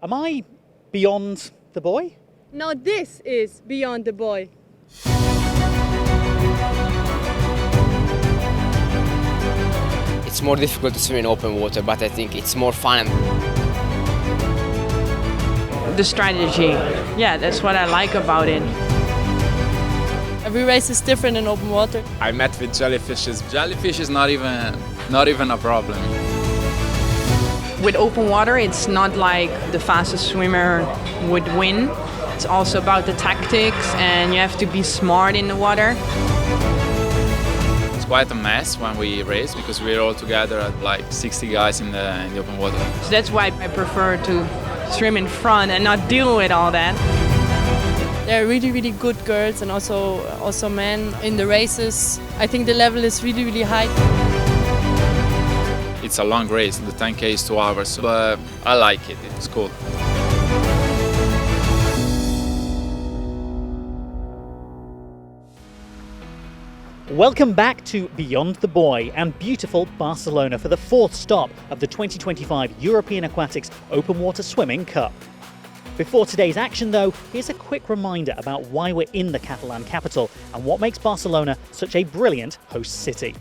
Am I beyond the buoy? Now this is beyond the buoy. It's more difficult to swim in open water, but I think it's more fun. The strategy, yeah, that's what I like about it. Every race is different in open water. I met with jellyfishes. Jellyfish is not even a problem. With open water, it's not like the fastest swimmer would win. It's also about the tactics, and you have to be smart in the water. It's quite a mess when we race because we're all together at like 60 guys in the open water. So that's why I prefer to swim in front and not deal with all that. There are really, really good girls and also men in the races. I think the level is really, really high. It's a long race, the 10K is 2 hours, but I like it, it's cool. Welcome back to Beyond the Buoy and beautiful Barcelona for the fourth stop of the 2025 European Aquatics Open Water Swimming Cup. Before today's action though, here's a quick reminder about why we're in the Catalan capital and what makes Barcelona such a brilliant host city.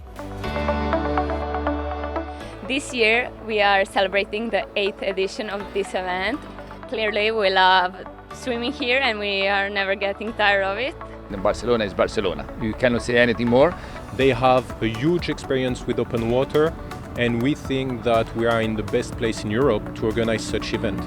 This year we are celebrating the 8th edition of this event. Clearly we love swimming here and we are never getting tired of it. Barcelona is Barcelona. You cannot say anything more. They have a huge experience with open water, and we think that we are in the best place in Europe to organize such event.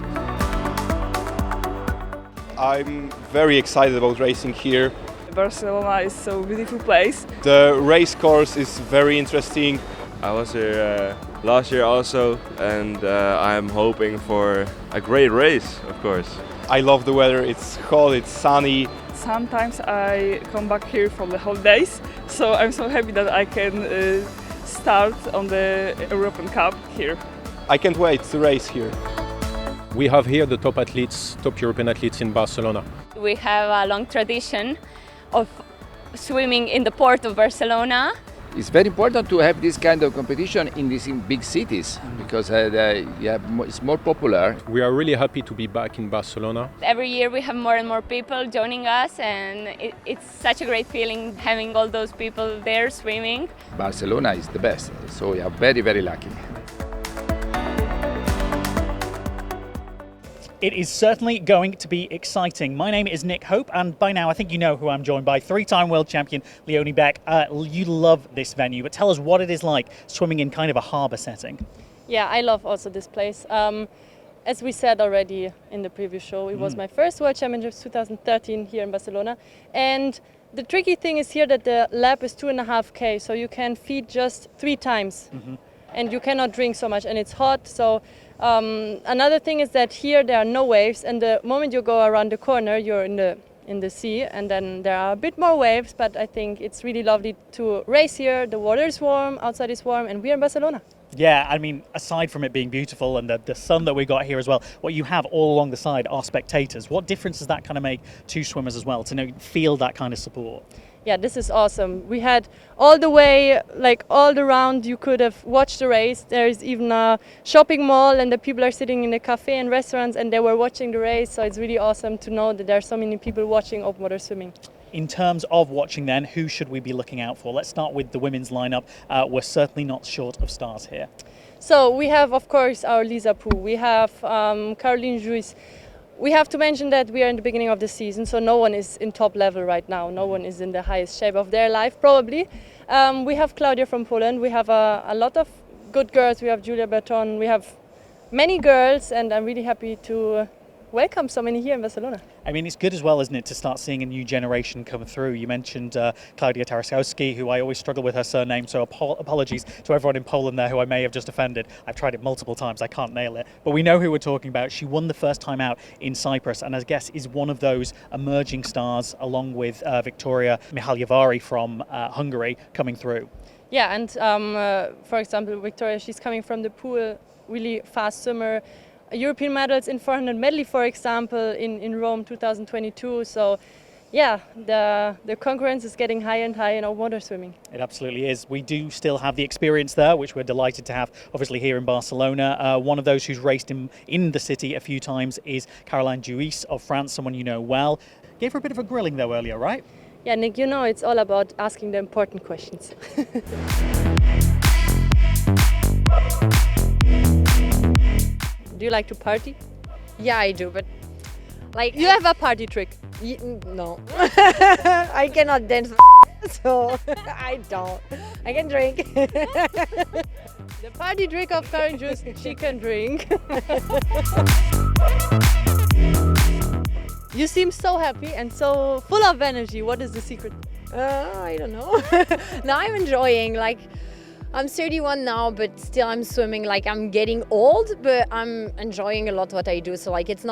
I'm very excited about racing here. Barcelona is so beautiful place. The race course is very interesting. I was here last year also, and I'm hoping for a great race, of course. I love the weather, it's hot, it's sunny. Sometimes I come back here for the holidays, so I'm so happy that I can start on the European Cup here. I can't wait to race here. We have here the top athletes, top European athletes in Barcelona. We have a long tradition of swimming in the port of Barcelona. It's very important to have this kind of competition in these big cities because it's more popular. We are really happy to be back in Barcelona. Every year we have more and more people joining us, and it's such a great feeling having all those people there swimming. Barcelona is the best, so we are very, very lucky. It is certainly going to be exciting. My name is Nick Hope, and by now I think you know who I'm joined by, three-time world champion Leonie Beck. You love this venue, but tell us what it is like swimming in kind of a harbour setting. Yeah, I love also this place. As we said already in the previous show, it was my first World Championships 2013 here in Barcelona. And the tricky thing is here that the lap is 2.5K, so you can feed just 3 times. And you cannot drink so much, and it's hot. So another thing is that here there are no waves, and the moment you go around the corner, you're in the sea, and then there are a bit more waves. But I think it's really lovely to race here. The water is warm, outside is warm, and we're in Barcelona. Yeah, I mean, aside from it being beautiful and the sun that we got here as well, what you have all along the side are spectators. What difference does that kind of make to swimmers as well, to feel that kind of support? Yeah, this is awesome. We had all the way, like all around, you could have watched the race. There is even a shopping mall, and the people are sitting in the cafe and restaurants, and they were watching the race. So it's really awesome to know that there are so many people watching open water swimming. In terms of watching then, who should we be looking out for? Let's start with the women's lineup. We're certainly not short of stars here. So we have, of course, our Lisa Poo. We have Caroline Juice. We have to mention that we are in the beginning of the season, so no one is in top level right now. No one is in the highest shape of their life, probably. We have Claudia from Poland. We have a lot of good girls. We have Julia Berton. We have many girls, and I'm really happy to welcome so many here in Barcelona. I mean, it's good as well, isn't it, to start seeing a new generation come through. You mentioned Klaudia Taraskowski, who I always struggle with her surname, so apologies to everyone in Poland there who I may have just offended. I've tried it multiple times, I can't nail it. But we know who we're talking about. She won the first time out in Cyprus, and I guess is one of those emerging stars, along with Victoria Mihaljevari from Hungary coming through. Yeah, and for example, Victoria, she's coming from the pool, really fast swimmer. European medals in 400 medley, for example, in Rome 2022. So yeah, the concurrence is getting higher and higher in open water swimming. It absolutely is. We do still have the experience there, which we're delighted to have, obviously, here in Barcelona. One of those who's raced in the city a few times is Caroline Duis of France, someone you know well. Gave her a bit of a grilling, though, earlier, right? Yeah, Nick, you know it's all about asking the important questions. Do you like to party? Yeah, I do, but like You have a party trick. no, I cannot dance, so I don't. I can drink. The party trick of Karen Juice, she can drink. You seem so happy and so full of energy. What is the secret? I don't know. Now I'm enjoying. Like, I'm 31 now, but still I'm swimming. Like, I'm getting old, but I'm enjoying a lot what I do. So like, it's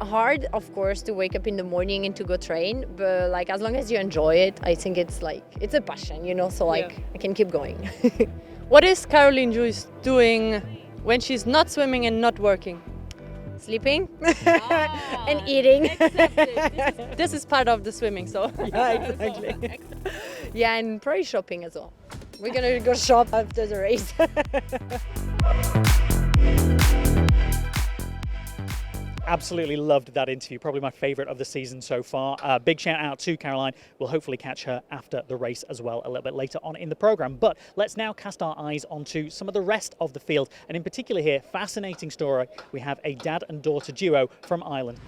hard, of course, to wake up in the morning and to go train. But like, as long as you enjoy it, I think it's a passion, you know. So like, Yeah. I can keep going. What is Caroline Juice doing when she's not swimming and not working? Sleeping and eating. This is part of the swimming, so. Yeah, exactly. Yeah, and probably shopping as well. We're gonna go shop after the race. Absolutely loved that interview, probably my favourite of the season so far. Big shout out to Caroline. We'll hopefully catch her after the race as well a little bit later on in the programme. But let's now cast our eyes onto some of the rest of the field. And in particular here, fascinating story. We have a dad and daughter duo from Ireland.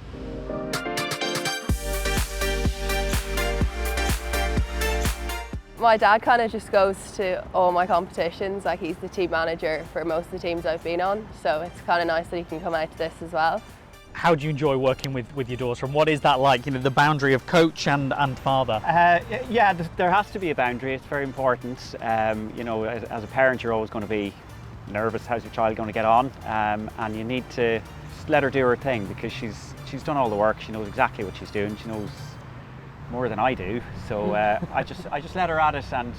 My dad kind of just goes to all my competitions, like he's the team manager for most of the teams I've been on, so it's kind of nice that he can come out to this as well. How do you enjoy working with your daughter, and what is that like, you know, the boundary of coach and father? Yeah, there has to be a boundary. It's very important. You know, as a parent, you're always going to be nervous. How's your child going to get on? And you need to just let her do her thing, because she's done all the work. She knows exactly what she's doing. She knows more than I do. So I just let her at it, and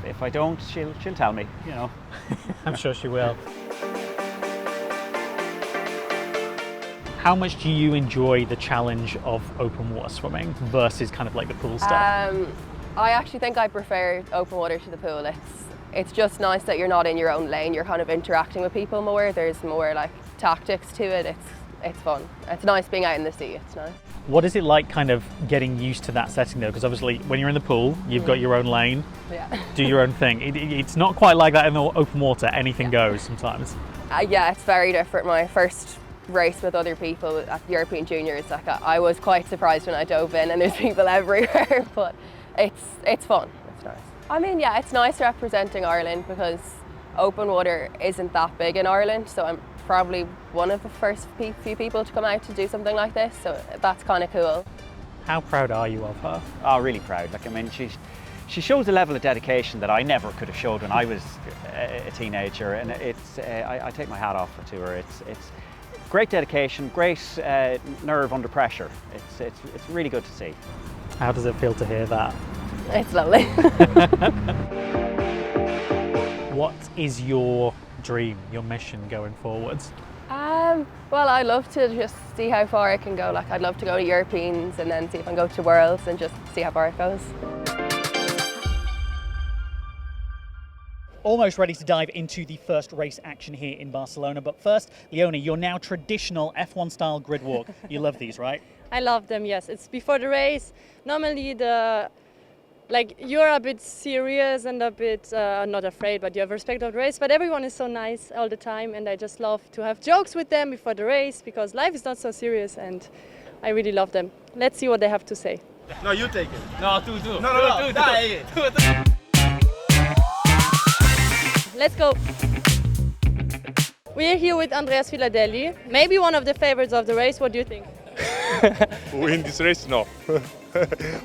if I don't, she'll tell me. You know, I'm sure she will. How much do you enjoy the challenge of open water swimming versus kind of like the pool stuff? I actually think I prefer open water to the pool. It's just nice that you're not in your own lane. You're kind of interacting with people more. There's more like tactics to it. It's fun. It's nice being out in the sea. It's nice. What is it like kind of getting used to that setting though? Because obviously when you're in the pool, you've got your own lane, do your own thing. It's not quite like that in the open water. Anything goes sometimes. Yeah, it's very different. My first race with other people at the European Juniors, like I was quite surprised when I dove in, and there's people everywhere, but it's fun. It's nice. I mean, yeah, it's nice representing Ireland, because open water isn't that big in Ireland, so I'm probably one of the first few people to come out to do something like this, so that's kind of cool. How proud are you of her? Oh, really proud. Like, I mean, she shows a level of dedication that I never could have showed when I was a teenager, and I take my hat off to her. It's great dedication, great nerve under pressure. It's really good to see. How does it feel to hear that? It's lovely. What is your dream, your mission going forwards? Well, I'd love to just see how far I can go. Like, I'd love to go to Europeans and then see if I can go to Worlds and just see how far it goes. Almost ready to dive into the first race action here in Barcelona. But first, Leonie, your now traditional F1 style grid walk. You love these, right? I love them, yes. It's before the race. Normally you're a bit serious and a bit not afraid, but you have respect of the race. But everyone is so nice all the time, and I just love to have jokes with them before the race, because life is not so serious, and I really love them. Let's see what they have to say. No, you take it. No, do. No, do. Let's go. We're here with Andreas Filadelli, maybe one of the favorites of the race. What do you think? Win this race? No.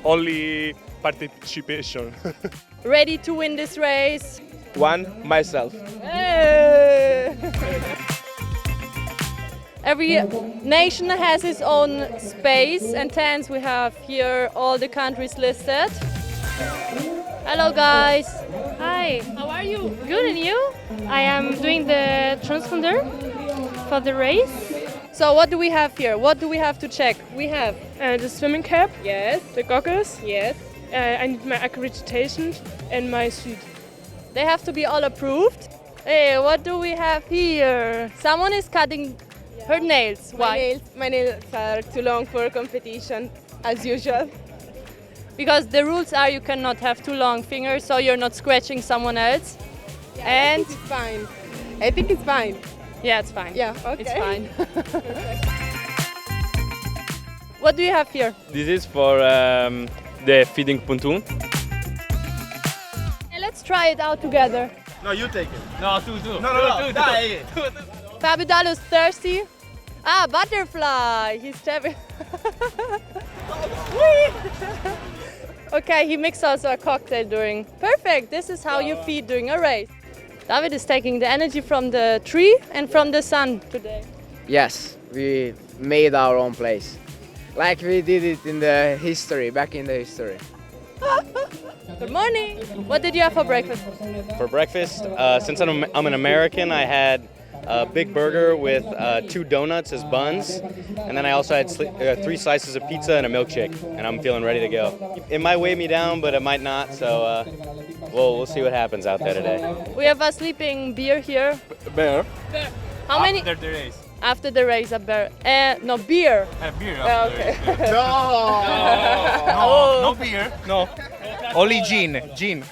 Only participation. Ready to win this race? One, myself. Hey! Every nation has its own space and tents. We have here all the countries listed. Hello guys. Hi. How are you? Good, and you? I am doing the transponder for the race. So what do we have here? What do we have to check? We have the swimming cap. Yes. The goggles. Yes. I need my accreditation and my suit. They have to be all approved. Hey, what do we have here? Someone is cutting her nails. Why? My nails are too long for competition, as usual. Because the rules are you cannot have too long fingers, so you're not scratching someone else. Yeah, and I think it's fine. I think it's fine. Yeah, it's fine. Yeah, okay. It's fine. What do you have here? This is for the feeding pontoon. Yeah, let's try it out together. No, you take it. No, two. Fabidal is thirsty. Ah, butterfly. He's tapping. Okay, he mixed also a cocktail during. Perfect. This is how you feed during a race. David is taking the energy from the tree and from the sun today. Yes, we made our own place. Like we did it in the history, back in the history. Good morning. What did you have for breakfast? For breakfast, since I'm an American, I had a big burger with 2 donuts as buns, and then I also had 3 slices of pizza and a milkshake, and I'm feeling ready to go. It might weigh me down, but it might not, so we'll see what happens out there today. We have a sleeping bear here. Bear? How many? After the race. After the race, a bear. No, beer. Beer Okay. No beer. No. Only gin.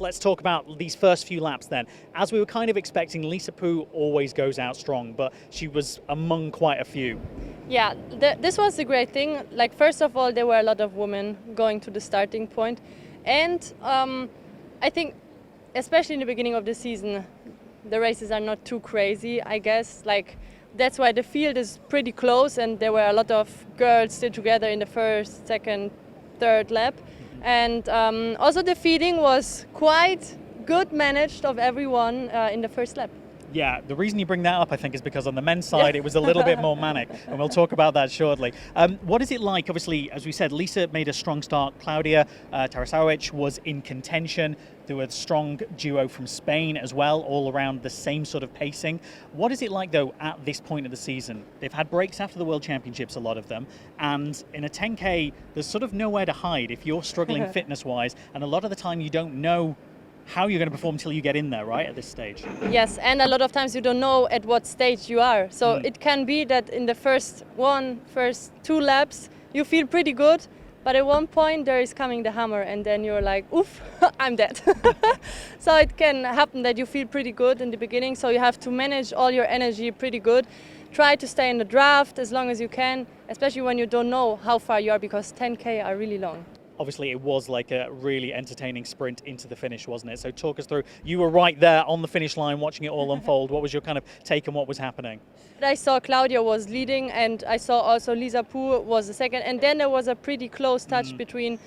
Let's talk about these first few laps then. As we were kind of expecting, Lisa Poo always goes out strong, but she was among quite a few. Yeah, this was the great thing. Like, first of all, there were a lot of women going to the starting point. And I think, especially in the beginning of the season, the races are not too crazy, I guess. Like, that's why the field is pretty close, and there were a lot of girls still together in the first, second, third lap. And also the feeding was quite good managed of everyone in the first lap. Yeah, the reason you bring that up, I think, is because on the men's side, it was a little bit more manic, and we'll talk about that shortly. What is it like? Obviously, as we said, Lisa made a strong start. Claudia Tarasowicz was in contention. There was a strong duo from Spain as well, all around the same sort of pacing. What is it like, though, at this point of the season? They've had breaks after the World Championships, a lot of them, and in a 10K, there's sort of nowhere to hide if you're struggling fitness-wise, and a lot of the time you don't know how you're going to perform until you get in there, right, at this stage? Yes, and a lot of times you don't know at what stage you are. So it can be that in the first 2 laps, you feel pretty good, but at one point there is coming the hammer and then you're like, oof, I'm dead. So it can happen that you feel pretty good in the beginning, so you have to manage all your energy pretty good. Try to stay in the draft as long as you can, especially when you don't know how far you are, because 10K are really long. Obviously, it was like a really entertaining sprint into the finish, wasn't it? So talk us through. You were right there on the finish line watching it all unfold. What was your kind of take on what was happening? I saw Claudia was leading, and I saw also Lisa Poo was the second. And then there was a pretty close touch between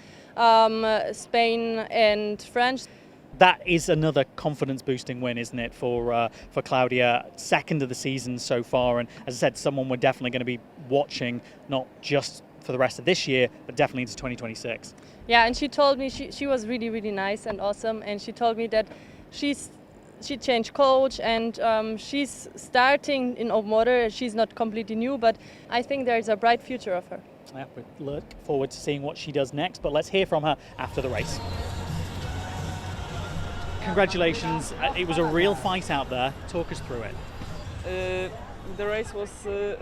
Spain and France. That is another confidence-boosting win, isn't it, for Claudia? Second of the season so far. And as I said, someone we're definitely going to be watching, not just for the rest of this year, but definitely into 2026. Yeah, and she told me she was really, really nice and awesome, and she told me that she changed coach and she's starting in open water. She's not completely new, but I think there's a bright future of her. Yeah, we look forward to seeing what she does next, but let's hear from her after the race. Congratulations, it was a real fight out there. Talk us through it. The race was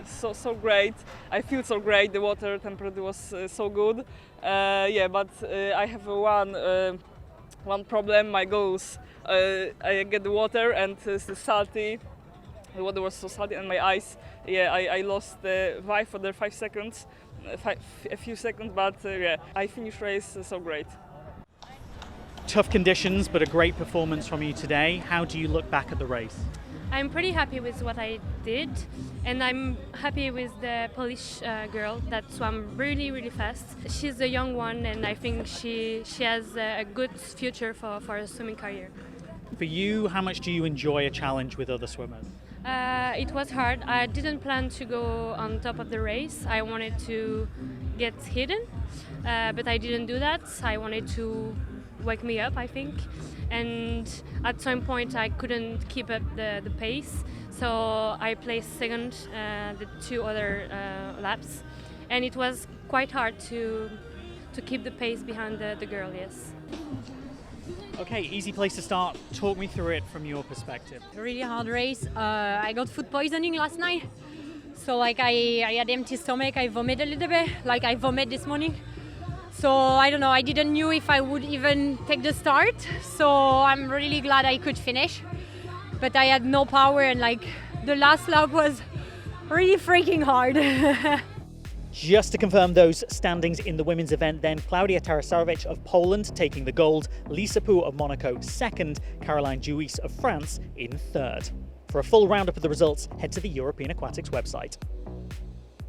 so great. I feel so great. The water temperature was so good. Yeah, but I have one problem. My goals. I get the water and it's salty. The water was so salty, and my eyes. Yeah, I lost the vibe for the 5 seconds, a few seconds. But yeah, I finished race so great. Tough conditions, but a great performance from you today. How do you look back at the race? I'm pretty happy with what I did, and I'm happy with the Polish girl that swam really, really fast. She's a young one, and I think she has a good future for a swimming career. For you, how much do you enjoy a challenge with other swimmers? It was hard. I didn't plan to go on top of the race. I wanted to get hidden, but I didn't do that. I wanted to wake me up, I think. And at some point I couldn't keep up the pace, so I placed second the 2 other laps, and it was quite hard to keep the pace behind the girl, yes. Okay, easy place to start. Talk me through it from your perspective. Really hard race. I got food poisoning last night. So like I had empty stomach, I vomited a little bit, like I vomited this morning. So I don't know, I didn't know if I would even take the start. So I'm really glad I could finish. But I had no power, and like the last lap was really freaking hard. Just to confirm those standings in the women's event then, Klaudia Tarasovic of Poland taking the gold, Lisa Pou of Monaco second, Caroline Jouis of France in third. For a full roundup of the results, head to the European Aquatics website.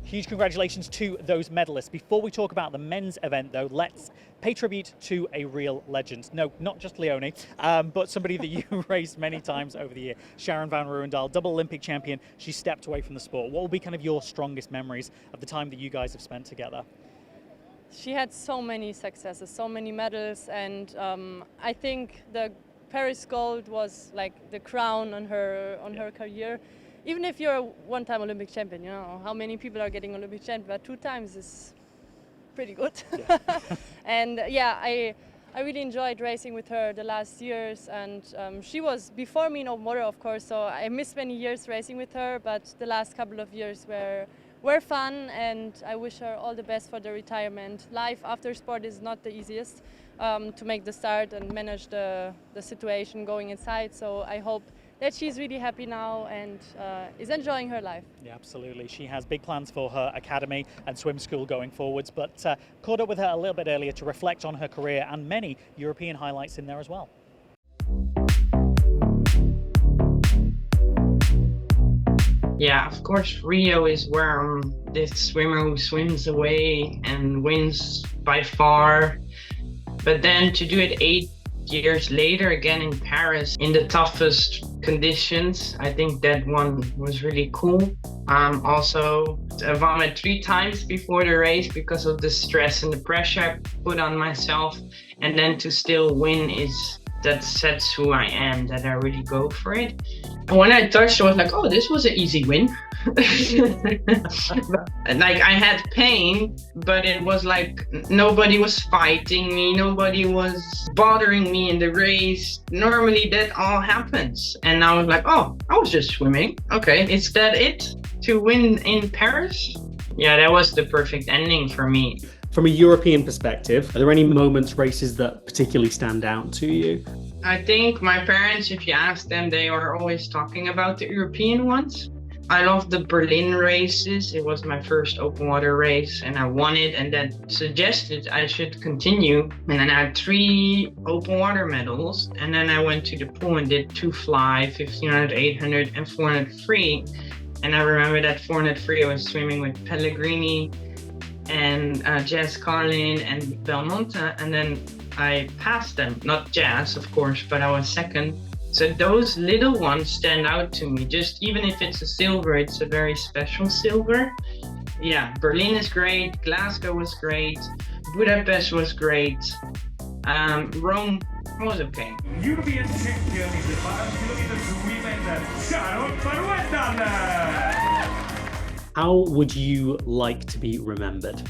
Huge congratulations to those medalists. Before we talk about the men's event though, let's pay tribute to a real legend. No, not just Leonie, but somebody that you raced many times over the year. Sharon van Rouwendaal, double Olympic champion. She stepped away from the sport. What will be kind of your strongest memories of the time that you guys have spent together? She had so many successes, so many medals, and I think the Paris gold was like the crown on her career. Even if you're a one-time Olympic champion, you know how many people are getting Olympic champion, but 2 times is pretty good. Yeah. And yeah, I really enjoyed racing with her the last years, and she was before me in open water, of course, so I missed many years racing with her, but the last couple of years were fun, and I wish her all the best for the retirement. Life after sport is not the easiest to make the start and manage the situation going inside, so I hope that she's really happy now and is enjoying her life. Yeah, absolutely. She has big plans for her academy and swim school going forwards, but caught up with her a little bit earlier to reflect on her career and many European highlights in there as well. Yeah, of course, Rio is where I'm this swimmer who swims away and wins by far. But then to do it 8 years later again in Paris in the toughest conditions, I think that one was really cool. Also, I vomited 3 times before the race because of the stress and the pressure I put on myself, and then to still win that sets who I am, that I really go for it. And when I touched, I was like, oh, this was an easy win. Like I had pain, but it was like nobody was fighting me, nobody was bothering me in the race. Normally that all happens. And I was like, oh, I was just swimming. Okay, is that it to win in Paris? Yeah, that was the perfect ending for me. From a European perspective, are there any moments, races that particularly stand out to you? I think my parents, if you ask them, they are always talking about the European ones. I love the Berlin races. It was my first open water race and I won it, and that suggested I should continue. And then I had 3 open water medals, and then I went to the pool and did 2 fly, 1500, 800 and 400 free. And I remember that 400 free I was swimming with Pellegrini and Jazz Carlin and Belmonte, and then I passed them, not Jazz of course, but I was second. So those little ones stand out to me. Just even if it's a silver, it's a very special silver. Yeah, Berlin is great, Glasgow was great, Budapest was great, Rome was okay. European champion in the 500 kilometers women, Sharon Rouwendaal. How would you like to be remembered?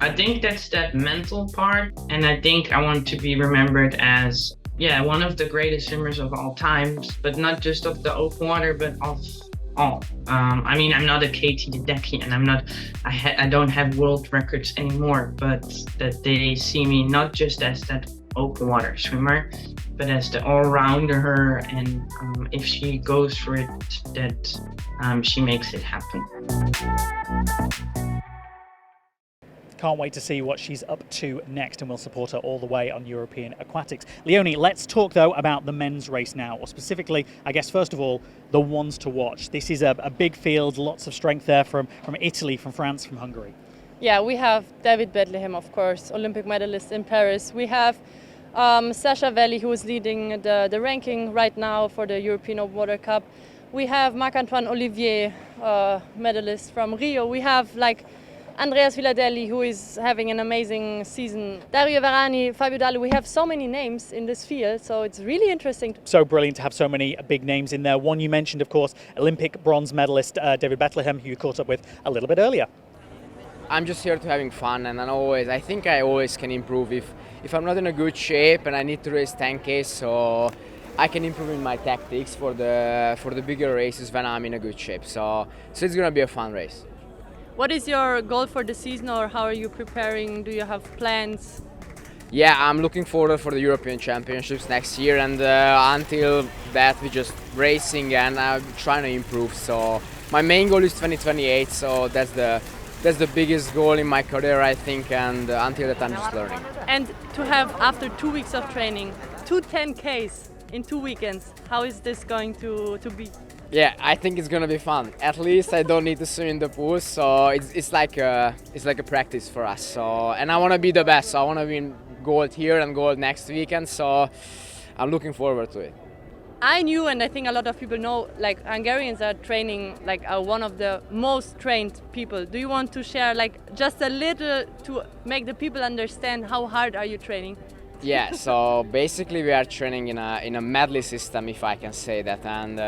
I think that's that mental part, and I think I want to be remembered as one of the greatest swimmers of all times, but not just of the open water, but of all. I mean, I'm not a Katie Ledecky, and I don't have world records anymore, but that they see me not just as that open water swimmer, but as the all-rounder, and if she goes for it, that she makes it happen. Can't wait to see what she's up to next, and we'll support her all the way on European Aquatics. Leonie, let's talk though about the men's race now, or specifically, I guess first of all, the ones to watch. This is a big field, lots of strength there from Italy, from France, from Hungary. Yeah, we have David Bethlehem, of course, Olympic medalist in Paris. We have Sasha Velli, who is leading the ranking right now for the European Open Water Cup. We have Marc-Antoine Olivier, medalist from Rio. We have like Andreas Villadelli, who is having an amazing season. Dario Varani, Fabio Dallo, we have so many names in this field, so it's really interesting. So brilliant to have so many big names in there. One you mentioned, of course, Olympic bronze medalist David Bethlehem, who you caught up with a little bit earlier. I'm just here to having fun, and I think I always can improve if I'm not in a good shape and I need to race 10K, so I can improve in my tactics for the bigger races when I'm in a good shape. So it's gonna be a fun race. What is your goal for the season, or how are you preparing? Do you have plans? Yeah, I'm looking forward for the European Championships next year, and until that we're just racing and I'm trying to improve. So my main goal is 2028, so that's the biggest goal in my career, I think, and until that I'm just learning. And to have, after 2 weeks of training, 2 10Ks in 2 weekends, how is this going to be? Yeah, I think it's gonna be fun. At least I don't need to swim in the pool, so it's like a practice for us. So, and I want to be the best. So I want to win gold here and gold next weekend. So I'm looking forward to it. I knew, and I think a lot of people know, like Hungarians are training, like are one of the most trained people. Do you want to share like just a little to make the people understand how hard are you training? Yeah, so basically we are training in a medley system, if I can say that, and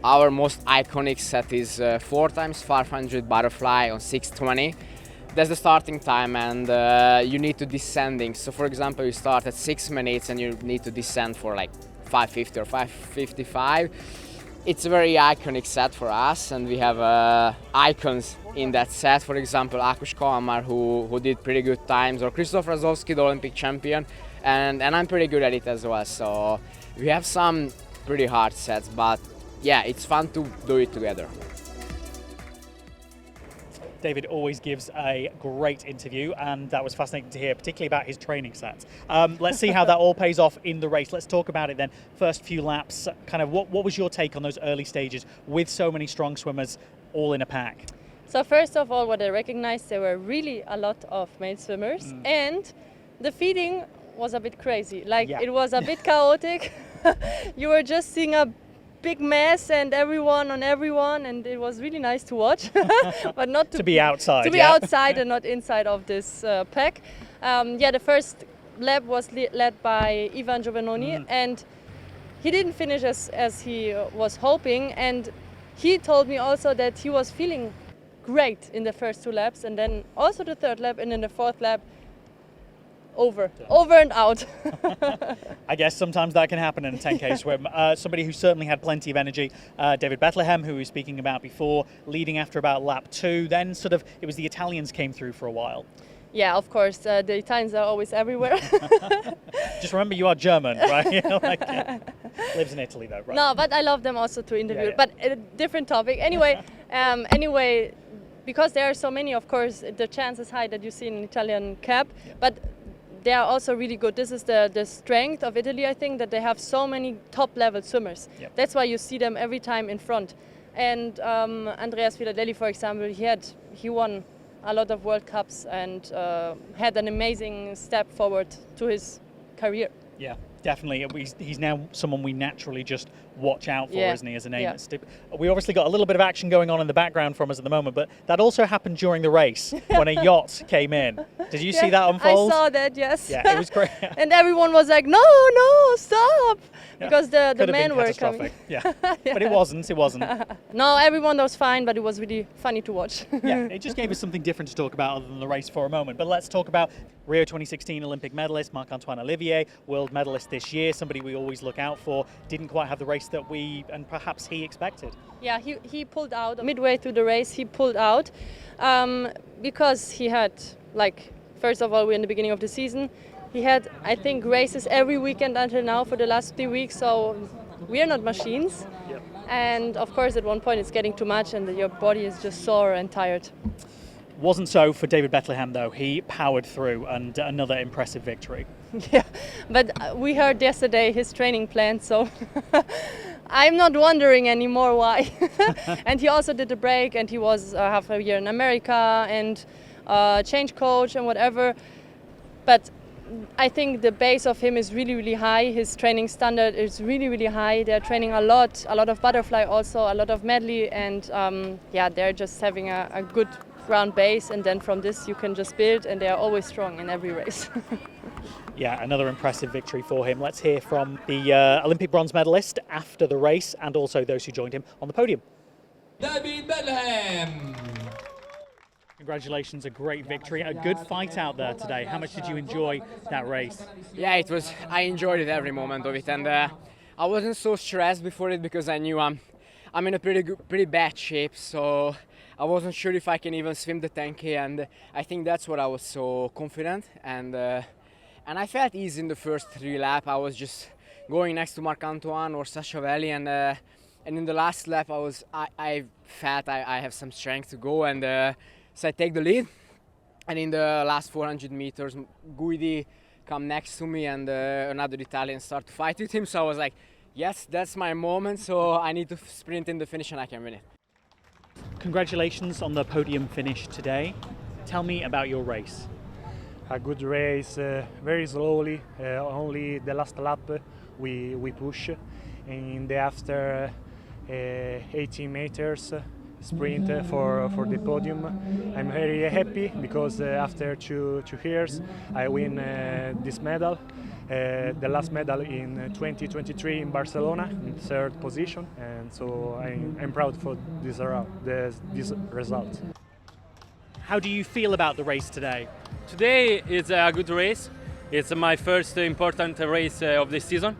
our most iconic set is 4 times 500 butterfly on 620. That's the starting time, and you need to descending. So for example, you start at 6 minutes and you need to descend for like 550 or 555. It's a very iconic set for us, and we have icons in that set. For example, Ákos Kalmar, who did pretty good times, or Krzysztof Razowski, the Olympic champion, and I'm pretty good at it as well. So we have some pretty hard sets, but yeah, it's fun to do it together. David always gives a great interview, and that was fascinating to hear, particularly about his training sets. Let's see how that all pays off in the race. Let's talk about it then. First few laps, kind of what was your take on those early stages with so many strong swimmers all in a pack? So first of all, what I recognized, there were really a lot of male swimmers, and the feeding was a bit crazy. Like it was a bit chaotic. You were just seeing a big mess and everyone on everyone, and it was really nice to watch, but not to be outside. To be outside and not inside of this pack. The first lap was led by Ivan Giovannoni, and he didn't finish as he was hoping, and he told me also that he was feeling great in the first 2 laps, and then also the 3rd lap, and in the 4th lap over and out. I guess sometimes that can happen in a 10K swim. Somebody who certainly had plenty of energy, David Bethlehem, who we were speaking about before, leading after about lap 2. Then sort of it was the Italians came through for a while. Yeah, of course, the Italians are always everywhere. Just remember, you are German, right? Lives in Italy though, right? No, but I love them also to interview. But a different topic. Anyway, because there are so many, of course, the chance is high that you see an Italian cap. But they are also really good. This is the strength of Italy, I think, that they have so many top-level swimmers. That's why you see them every time in front. And Andreas Villadelli, for example, he won a lot of World Cups and had an amazing step forward to his career. Yeah, definitely. He's now someone we naturally just watch out for, isn't he, as a name? Yeah. We obviously got a little bit of action going on in the background from us at the moment, but that also happened during the race when a yacht came in. Did you see that unfold? I saw that, yes. Yeah, it was great. And everyone was like, no, stop, because the men were coming. Yeah, but it wasn't. No, everyone was fine, but it was really funny to watch. Yeah, it just gave us something different to talk about other than the race for a moment. But let's talk about Rio 2016 Olympic medalist Marc-Antoine Olivier, world medalist this year, somebody we always look out for. Didn't quite have the race that we and perhaps he expected. Yeah, he pulled out. Midway through the race, he pulled out because he had, first of all, we're in the beginning of the season. He had, I think, races every weekend until now for the last 3 weeks, so we are not machines. Yep. And of course, at one point, it's getting too much and your body is just sore and tired. Wasn't so for David Bethlehem, though. He powered through, and another impressive victory. Yeah, but we heard yesterday his training plan, so I'm not wondering anymore why. And he also did a break, and he was half a year in America and change coach and whatever. But I think the base of him is really, really high. His training standard is really, really high. They're training a lot of butterfly also, a lot of medley, and they're just having a good ground base, and then from this you can just build, and they are always strong in every race. Yeah, another impressive victory for him. Let's hear from the Olympic bronze medalist after the race and also those who joined him on the podium. David Bethlehem. Congratulations, a great victory, a good fight out there today. How much did you enjoy that race? Yeah, I enjoyed it every moment of it, and I wasn't so stressed before it because I knew I'm in a pretty bad shape, so I wasn't sure if I can even swim the 10K, and I think that's what I was so confident, and I felt easy in the first 3 laps. I was just going next to Marc-Antoine or Sasha Valley, and in the last lap I felt I have some strength to go, and so I take the lead. And in the last 400 meters, Guidi come next to me, and another Italian start to fight with him. So I was like, yes, that's my moment. So I need to sprint in the finish, and I can win it. Congratulations on the podium finish today. Tell me about your race. A good race, very slowly. Only the last lap we push. In the after 18 meters. Sprint for the podium. I'm very happy because after two years I win this medal, the last medal in 2023 in Barcelona, in 3rd position, and so I'm proud for this result. How do you feel about the race today? Today is a good race. It's my first important race of the season.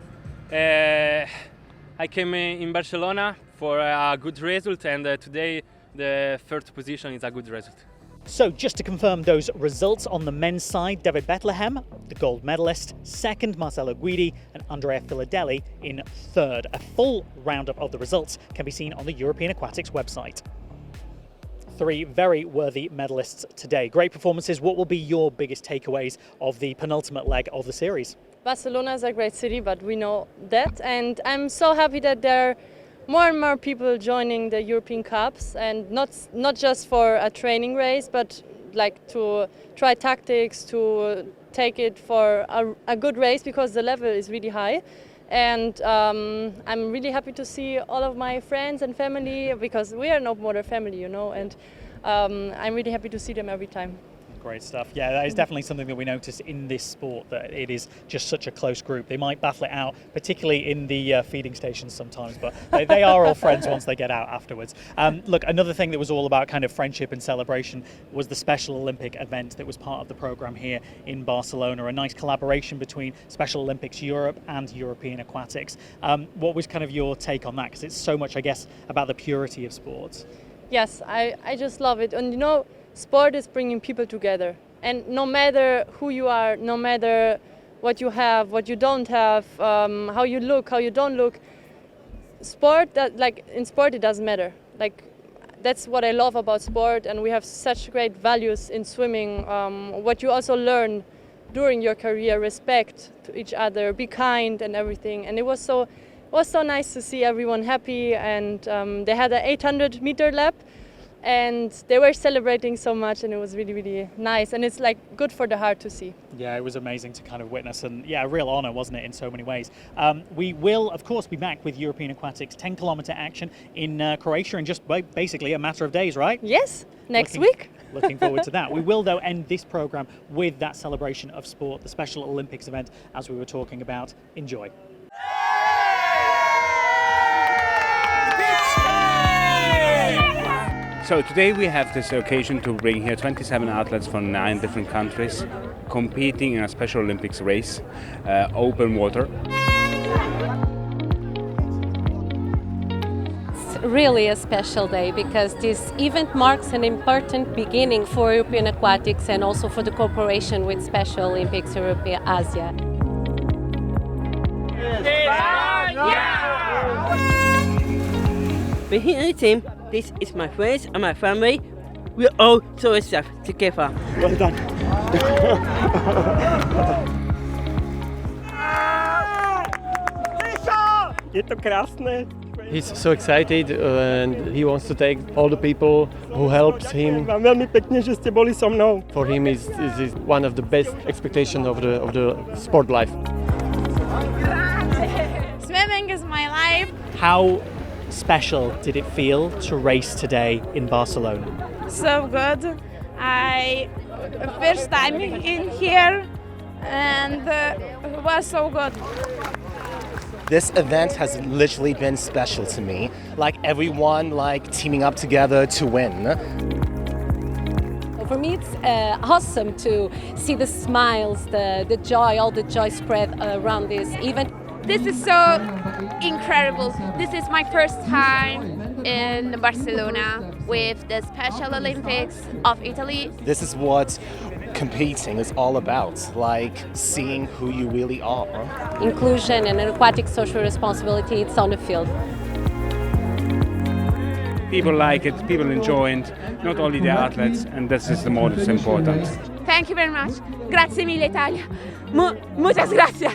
I came in Barcelona for a good result, and today the 3rd position is a good result. So just to confirm those results on the men's side, David Bethlehem, the gold medalist, 2nd Marcello Guidi, and Andrea Filadelli in 3rd. A full roundup of the results can be seen on the European Aquatics website. 3 very worthy medalists today. Great performances. What will be your biggest takeaways of the penultimate leg of the series? Barcelona is a great city, but we know that, and I'm so happy that there are more and more people joining the European Cups, and not just for a training race, but like to try tactics, to take it for a good race, because the level is really high. And I'm really happy to see all of my friends and family, because we are an open water family, you know, and I'm really happy to see them every time. Great stuff. Yeah, that is definitely something that we notice in this sport, that it is just such a close group. They might battle it out, particularly in the feeding stations sometimes, but they are all friends once they get out afterwards. Look, another thing that was all about kind of friendship and celebration was the Special Olympic event that was part of the program here in Barcelona. A nice collaboration between Special Olympics Europe and European Aquatics. What was kind of your take on that? Because it's so much, I guess, about the purity of sports. Yes, I just love it. And you know, sport is bringing people together, and no matter who you are, no matter what you have, what you don't have, how you look, how you don't look, in sport it doesn't matter. Like, that's what I love about sport, and we have such great values in swimming. What you also learn during your career: respect to each other, be kind, and everything. And it was so nice to see everyone happy, and they had an 800-meter lap. And they were celebrating so much, and it was really, really nice. And it's like good for the heart to see. Yeah, it was amazing to kind of witness, and yeah, a real honour, wasn't it, in so many ways. We will, of course, be back with European Aquatics 10-kilometre action in Croatia in just basically a matter of days, right? Yes, next week. Looking forward to that. We will, though, end this programme with that celebration of sport, the Special Olympics event, as we were talking about. Enjoy. So today we have this occasion to bring here 27 athletes from 9 different countries competing in a Special Olympics race, open water. It's really a special day because this event marks an important beginning for European Aquatics and also for the cooperation with Special Olympics Europe Asia. We're here in a team. This is my friends and my family. We're all so safe together. Well done. He's so excited and he wants to take all the people who helps him. For him, is one of the best expectations of the sport life. Swimming is my life. How special did it feel to race today in Barcelona? So good. I first time in here and it was so good. This event has literally been special to me. Like everyone teaming up together to win. For me, it's awesome to see the smiles, the joy, all the joy spread around this event. This is so incredible. This is my first time in Barcelona with the Special Olympics of Italy. This is what competing is all about, seeing who you really are. Inclusion and aquatic social responsibility, it's on the field. People like it, people enjoy it, not only the athletes, and this is the most important. Thank you very much. Grazie mille Italia. Muchas gracias.